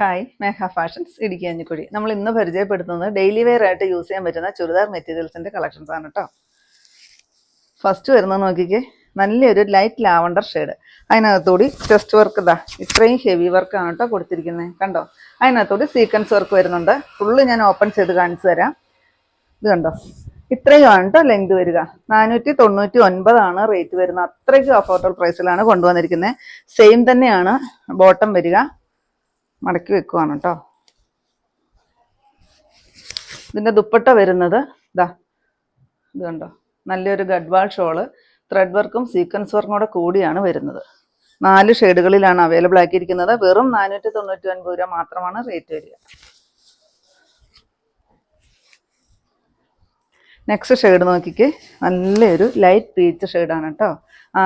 Hi മേഘ fashions Idukki അഞ്ഞിക്കുഴി. നമ്മൾ ഇന്ന് പരിചയപ്പെടുത്തുന്നത് ഡെയിലി വെയർ ആയിട്ട് യൂസ് ചെയ്യാൻ പറ്റുന്ന ചുരിദാർ മെറ്റീരിയൽസിൻ്റെ കളക്ഷൻസ് ആണ് കേട്ടോ. ഫസ്റ്റ് വരുന്നത് നോക്കിക്കേ, നല്ലൊരു ലൈറ്റ് ലാവണ്ടർ ഷെയ്ഡ്. അതിനകത്തുകൂടി ചെസ്റ്റ് വർക്ക് ഇത്രയും ഹെവി വർക്കാണ് കേട്ടോ കൊടുത്തിരിക്കുന്നത്. കണ്ടോ, അതിനകത്തുകൂടി സീക്വൻസ് വർക്ക് വരുന്നുണ്ട്. ഫുള്ള് ഞാൻ ഓപ്പൺ ചെയ്ത് കാണിച്ചു തരാം. ഇത് കണ്ടോ, ഇത്രയുമാണ് കേട്ടോ ലെങ്ത് വരിക. 499 റേറ്റ് വരുന്നത്. അത്രയ്ക്കും അഫോർഡബിൾ പ്രൈസിലാണ് കൊണ്ടുവന്നിരിക്കുന്നത്. സെയിം തന്നെയാണ് ബോട്ടം വരിക. മടക്കി വെക്കുവാണ് കേട്ടോ. ഇതിൻ്റെ ദുപ്പട്ട വരുന്നത് ഇത് കണ്ടോ, നല്ലൊരു ഗഡ്വാൾ ഷോള്, ത്രെഡ് വർക്കും സീക്വൻസ് വർക്കും കൂടെ കൂടിയാണ് വരുന്നത്. 4 ഷെയ്ഡുകളിലാണ് അവൈലബിൾ ആക്കിയിരിക്കുന്നത്. വെറും 499 രൂപ മാത്രമാണ് റേറ്റ് വരിക. നെക്സ്റ്റ് ഷെയ്ഡ് നോക്കിക്കേ, നല്ലൊരു ലൈറ്റ് പീച്ച് ഷെയ്ഡാണ് കേട്ടോ.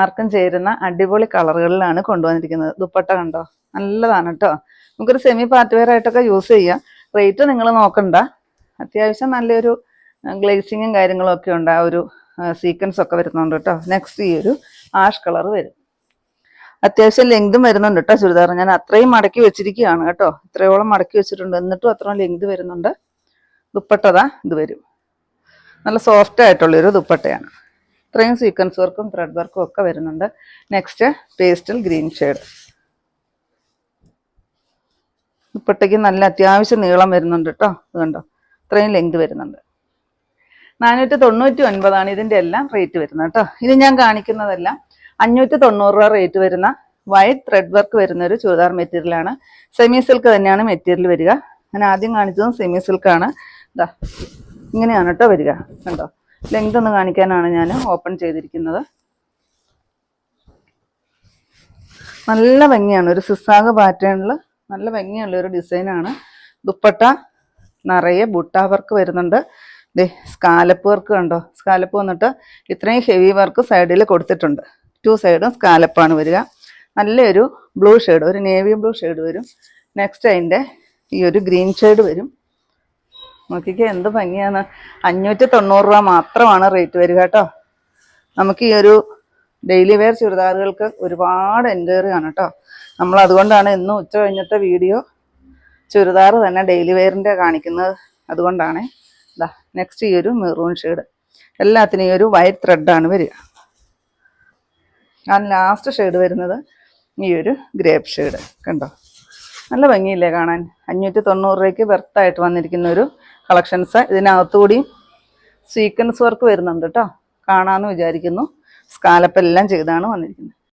ആർക്കും ചേരുന്ന അടിപൊളി കളറുകളിലാണ് കൊണ്ടുവന്നിരിക്കുന്നത്. ദുപ്പട്ട കണ്ടോ, നല്ലതാണ് കേട്ടോ. നമുക്കൊരു സെമി പാർട്ടി വെയർ ആയിട്ടൊക്കെ യൂസ് ചെയ്യാം. റേറ്റ് നിങ്ങൾ നോക്കണ്ട. അത്യാവശ്യം നല്ലൊരു ഗ്ലേസിങ്ങും കാര്യങ്ങളും ഒക്കെ ഉണ്ട്. ആ ഒരു സീക്വൻസ് ഒക്കെ വരുന്നുണ്ട് കേട്ടോ. നെക്സ്റ്റ് ഈ ഒരു ആഷ് കളർ വരും. അത്യാവശ്യം ലെങ്തും വരുന്നുണ്ട് കേട്ടോ ചുരിദാർ. ഞാൻ അത്രയും മടക്കി വെച്ചിരിക്കുകയാണ് കേട്ടോ. ഇത്രയോളം മടക്കി വെച്ചിട്ടുണ്ട്, എന്നിട്ടും അത്രയും ലെങ്ത് വരുന്നുണ്ട്. ദുപ്പട്ടതാ ഇത് വരും. നല്ല സോഫ്റ്റ് ആയിട്ടുള്ളൊരു ദുപ്പട്ടയാണ്. ഇത്രയും സീക്വൻസ് വർക്കും ത്രെഡ് വർക്കും ഒക്കെ വരുന്നുണ്ട്. Next pastel green shade. ദുപ്പട്ടയ്ക്ക് നല്ല അത്യാവശ്യം നീളം വരുന്നുണ്ട് കേട്ടോ. ഇത് കണ്ടോ, ഇത്രയും ലെങ്ത് വരുന്നുണ്ട്. 499 ഇതിൻ്റെ എല്ലാം റേറ്റ് വരുന്നത് കേട്ടോ. ഇത് ഞാൻ കാണിക്കുന്നതെല്ലാം 590 രൂപ റേറ്റ് വരുന്ന വൈറ്റ് ത്രെഡ് വർക്ക് വരുന്ന ഒരു ചുരിദാർ മെറ്റീരിയലാണ്. സെമി സിൽക്ക് തന്നെയാണ് മെറ്റീരിയൽ വരിക. ഞാൻ ആദ്യം കാണിച്ചതും സെമി സിൽക്കാണ്. ഇതാ ഇങ്ങനെയാണ് കേട്ടോ വരിക. കണ്ടോ, ലെങ്ത് ഒന്ന് കാണിക്കാനാണ് ഞാൻ ഓപ്പൺ ചെയ്തിരിക്കുന്നത്. നല്ല ഭംഗിയാണ്, ഒരു സിസാഗ് പാറ്റേണിൽ നല്ല ഭംഗിയുള്ള ഒരു ഡിസൈനാണ്. ദുപ്പട്ട നിറയെ ബുട്ട വർക്ക് വരുന്നുണ്ട്. സ്കാലപ്പ് വർക്ക് കണ്ടോ, സ്കാലപ്പ് വന്നിട്ട് ഇത്രയും ഹെവി വർക്ക് സൈഡിൽ കൊടുത്തിട്ടുണ്ട്. 2 സൈഡും സ്കാലപ്പാണ് വരിക. നല്ലൊരു ബ്ലൂ ഷെയ്ഡ്, ഒരു നേവി ബ്ലൂ ഷെയ്ഡ് വരും. നെക്സ്റ്റ് അതിൻ്റെ ഈ ഒരു ഗ്രീൻ ഷെയ്ഡ് വരും. നോക്കിക്കേ എന്ത് ഭംഗിയാണ്. 590 രൂപ മാത്രമാണ് റേറ്റ് വരിക കേട്ടോ. നമുക്ക് ഈ ഒരു ഡെയിലി വെയർ ചുരിദാറുകൾക്ക് ഒരുപാട് എൻക്വയറി ആണ് കേട്ടോ. നമ്മൾ അതുകൊണ്ടാണ് ഇന്നും ഉച്ച കഴിഞ്ഞത്തെ വീഡിയോ ചുരിദാർ തന്നെ ഡെയിലി വെയറിൻ്റെ കാണിക്കുന്നത്. അതുകൊണ്ടാണ്. ഇതാ നെക്സ്റ്റ് ഈ ഒരു മെറൂൺ ഷെയ്ഡ്. എല്ലാത്തിനും ഈ ഒരു വൈറ്റ് ത്രെഡാണ് വരിക. ആ ലാസ്റ്റ് ഷെയ്ഡ് വരുന്നത് ഈ ഒരു ഗ്രേപ്പ് ഷെയ്ഡ്. കണ്ടോ, നല്ല ഭംഗിയില്ലേ കാണാൻ. 590 രൂപയ്ക്ക് വെർത്തായിട്ട് വന്നിരിക്കുന്ന ഒരു കളക്ഷൻസ്. ഇതിനകത്തുകൂടിയും സീക്വൻസ് വർക്ക് വരുന്നുണ്ട് കേട്ടോ. കാണാമെന്ന് വിചാരിക്കുന്നു. സ്കാലപ്പ് എല്ലാം ചെയ്താണ് വന്നിരിക്കുന്നത്.